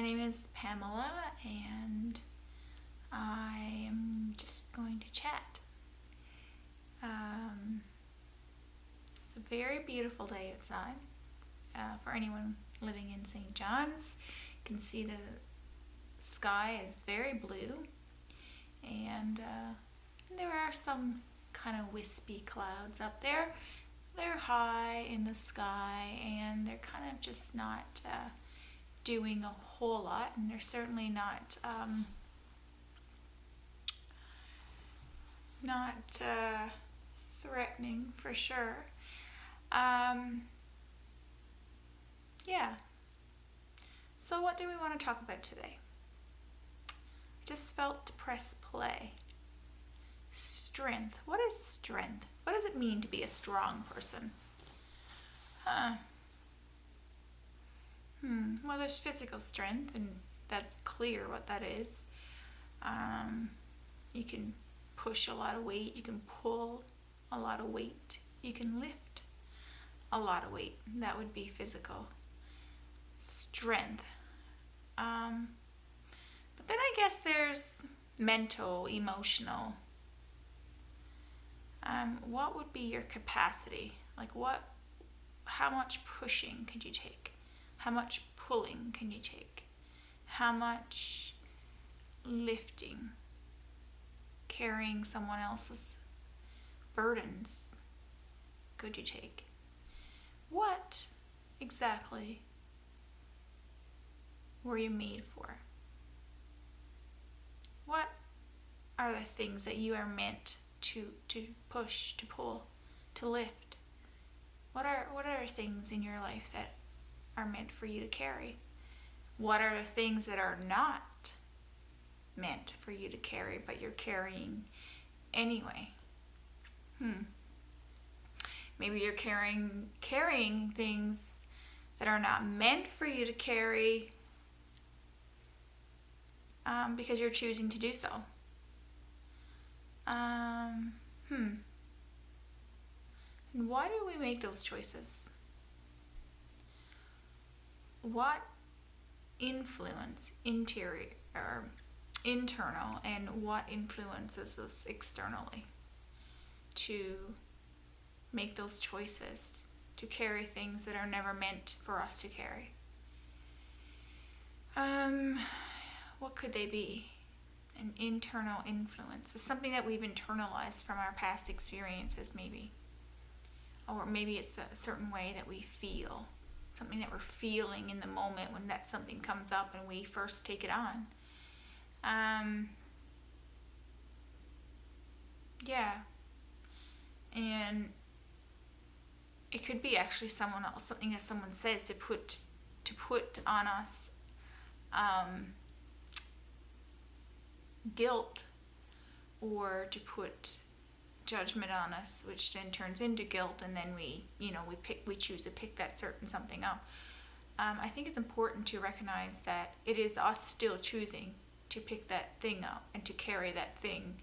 name is Pamela, and I am just going to chat. It's a very beautiful day outside. For anyone living in St. John's, you can see the sky is very blue, and there are some kind of wispy clouds up there. They're high in the sky, and they're kind of just not doing a whole lot, and they're certainly not threatening for sure. Yeah. So what do we want to talk about today? I just felt to press play. Strength. What is strength? What does it mean to be a strong person? Well, there's physical strength, and that's clear what that is. You can push a lot of weight. You can pull a lot of weight. You can lift a lot of weight. That would be physical strength. But then I guess there's mental, emotional. What would be your capacity? Like how much pushing could you take? How much pulling can you take? How much lifting, carrying someone else's burdens could you take? What exactly were you made for? What are the things that you are meant to push, to pull, to lift? What are things in your life that are meant for you to carry? What are the things that are not meant for you to carry, but you're carrying anyway? Maybe you're carrying things that are not meant for you to carry because you're choosing to do so. And why do we make those choices? What influence interior or internal, and what influences us externally to make those choices, to carry things that are never meant for us to carry? What could they be? An internal influence. It's something that we've internalized from our past experiences, maybe. Or maybe it's a certain way that we feel. Something that we're feeling in the moment when that something comes up and we first take it on. Yeah. And it could be actually someone else, something that someone says to put on us guilt, or to put judgment on us, which then turns into guilt, and then we choose to pick that certain something up. I think it's important to recognize that it is us still choosing to pick that thing up and to carry that thing.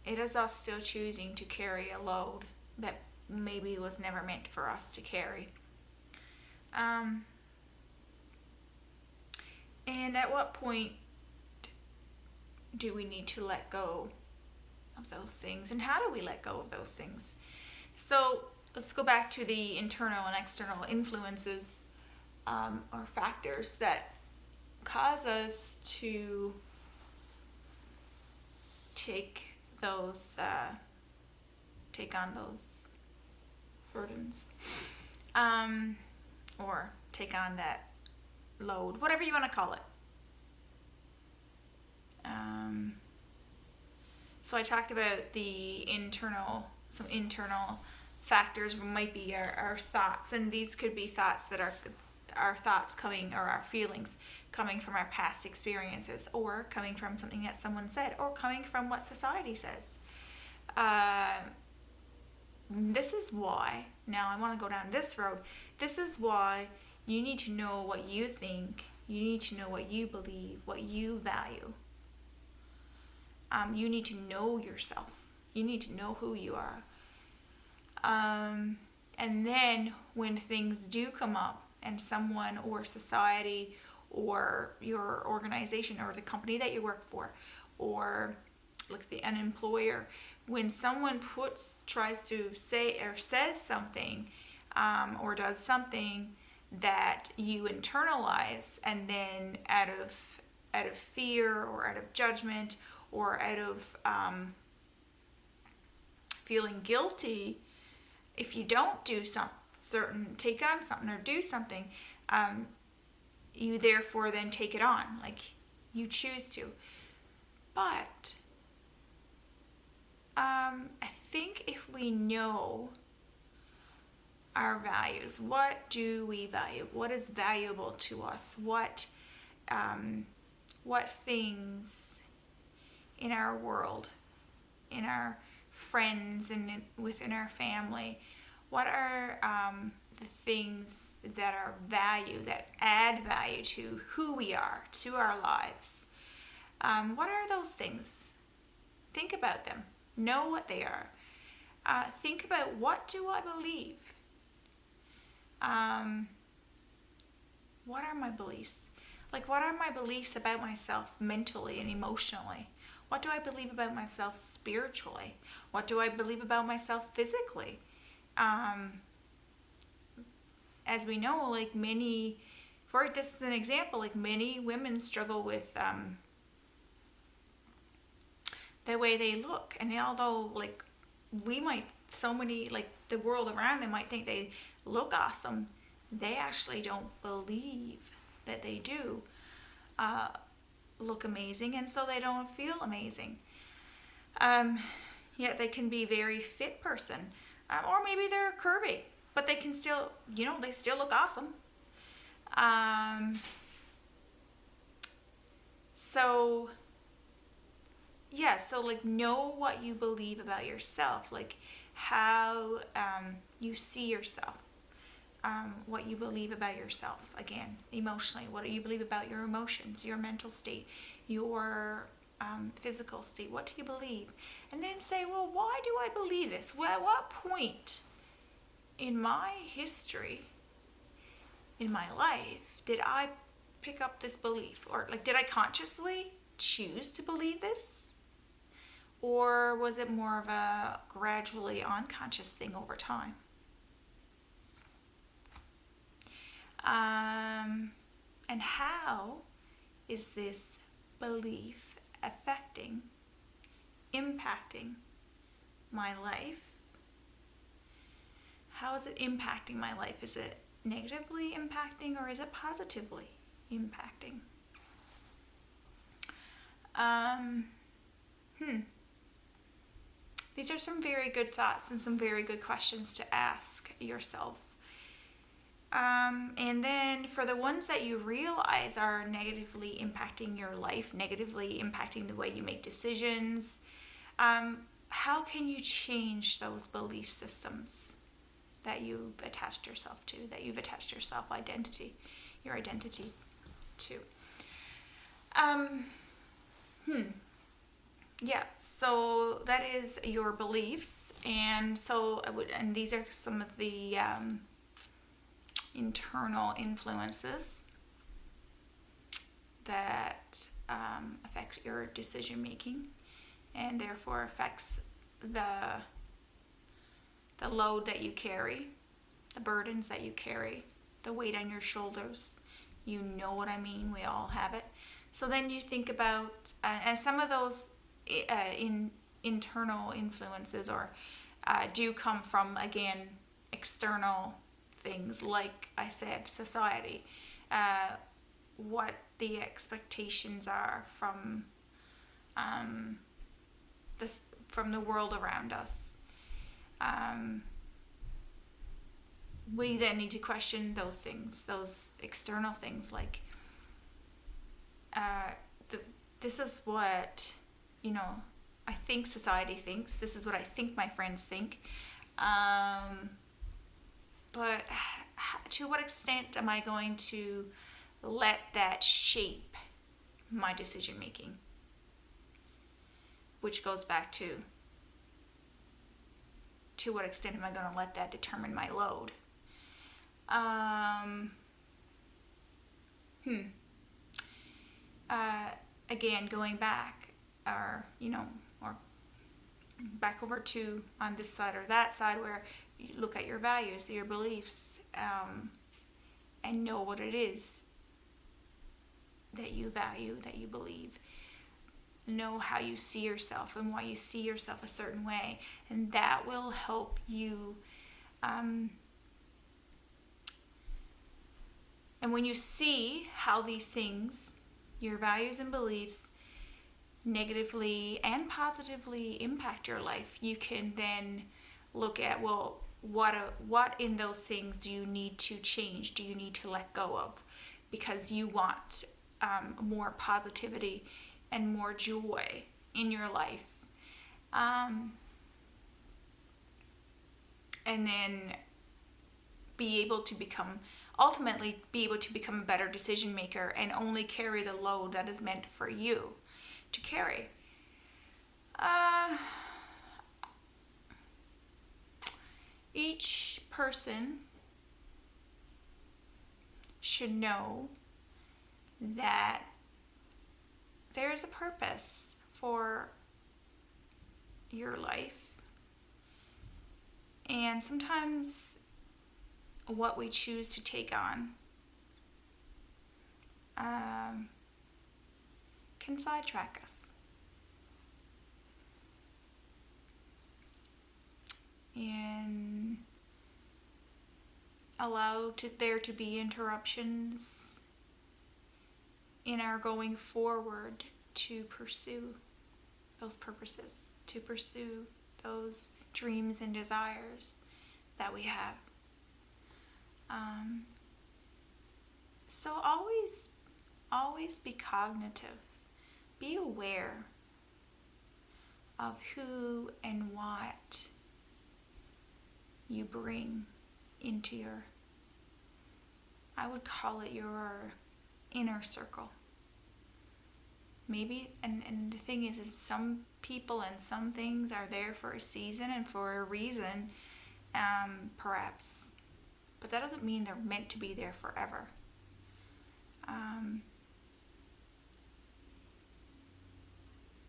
It is us still choosing to carry a load that maybe was never meant for us to carry. And at what point do we need to let go of those things, and how do we let go of those things? So let's go back to the internal and external influences or factors that cause us to take on those burdens, or take on that load, whatever you want to call it. So I talked about some internal factors might be our thoughts, and these could be thoughts that are our thoughts coming, or our feelings coming from our past experiences, or coming from something that someone said, or coming from what society says. This is why, now I want to go down this road, this is why you need to know what you think, you need to know what you believe, what you value. You need to know yourself. You need to know who you are. And then when things do come up, and someone or society or your organization or the company that you work for, or like an employer. When someone tries to say or says something, or does something that you internalize, and then out of fear or out of judgment or out of feeling guilty, if you don't do take on something or do something, you therefore then take it on, like you choose to. But I think if we know our values, what do we value? What is valuable to us? What things in our world, in our friends, and within our family, what are the things that are value, that add value to who we are, to our lives? What are those things? Think about them. Know what they are. Think about, what do I believe? What are my beliefs? Like, what are my beliefs about myself mentally and emotionally? What do I believe about myself spiritually? What do I believe about myself physically? As we know, like this is an example, like many women struggle with the way they look. And although, like, the world around them might think they look awesome, they actually don't believe that they do look amazing, and so they don't feel amazing. Yet they can be a very fit person, or maybe they're curvy, but they can still, they still look awesome. So like, know what you believe about yourself, like how you see yourself, what you believe about yourself, again, emotionally, what do you believe about your emotions, your mental state, your physical state, what do you believe? And then say, well, why do I believe this? Well, at what point in my history, in my life, did I pick up this belief? Or, like, did I consciously choose to believe this? Or was it more of a gradually unconscious thing over time? And how is this belief impacting my life? How is it impacting my life? Is it negatively impacting, or is it positively impacting? These are some very good thoughts and some very good questions to ask yourself. And then for the ones that you realize are negatively impacting your life, negatively impacting the way you make decisions, how can you change those belief systems that you've attached yourself to, that you've attached your identity to? Yeah, so that is your beliefs, and these are some of the internal influences that affect your decision making, and therefore affects the load that you carry, the burdens that you carry, the weight on your shoulders. You know what I mean? We all have it. So then you think about, and some of those internal influences do come from, again, external things, like I said, society, what the expectations are from the world around us. We then need to question those things, those external things, like this is what I think society thinks. This is what I think my friends think. But to what extent am I going to let that shape my decision making? Which goes back to what extent am I going to let that determine my load? again, going back, or or back over to on this side or that side, where you look at your values, your beliefs, and know what it is that you value, that you believe. Know how you see yourself and why you see yourself a certain way, and that will help you. And when you see how these things, your values and beliefs, negatively and positively impact your life, you can then look at, well, what in those things do you need to change? Do you need to let go of? Because you want more positivity and more joy in your life. And then ultimately be able to become a better decision maker and only carry the load that is meant for you to carry. Each person should know that there is a purpose for your life. And sometimes what we choose to take on can sidetrack us. And allow there to be interruptions in our going forward to pursue those purposes, to pursue those dreams and desires that we have. So always be cognitive. Be aware of who and what you bring into your, I would call it your inner circle. Maybe, and the thing is some people and some things are there for a season and for a reason, perhaps. But that doesn't mean they're meant to be there forever.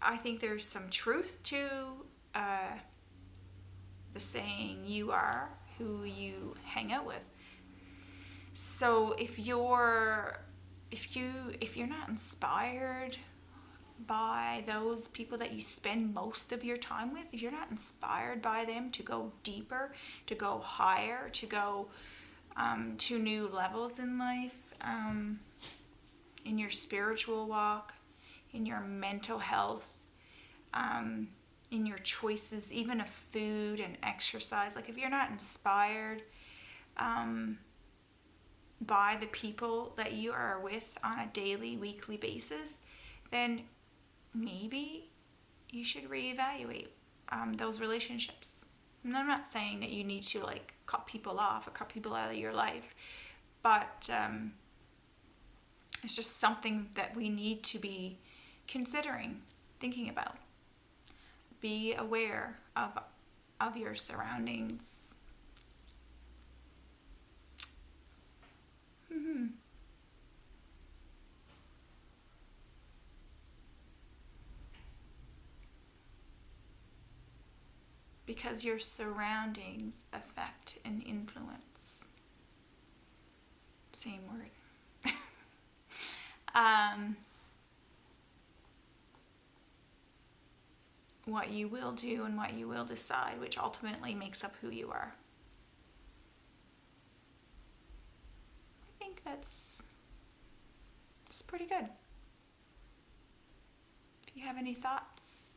I think there's some truth to the saying, you are who you hang out with. So if you're not inspired by those people that you spend most of your time with, if you're not inspired by them to go deeper, to go higher, to go to new levels in life, in your spiritual walk, in your mental health, in your choices, even of food and exercise, like if you're not inspired by the people that you are with on a daily, weekly basis, then maybe you should reevaluate those relationships. And I'm not saying that you need to cut people off or cut people out of your life, but it's just something that we need to be considering, thinking about. Be aware of your surroundings. Because your surroundings affect and influence. Same word. What you will do and what you will decide, which ultimately makes up who you are. I think that's pretty good. If you have any thoughts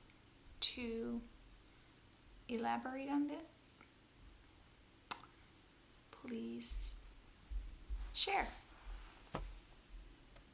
to elaborate on this, please share.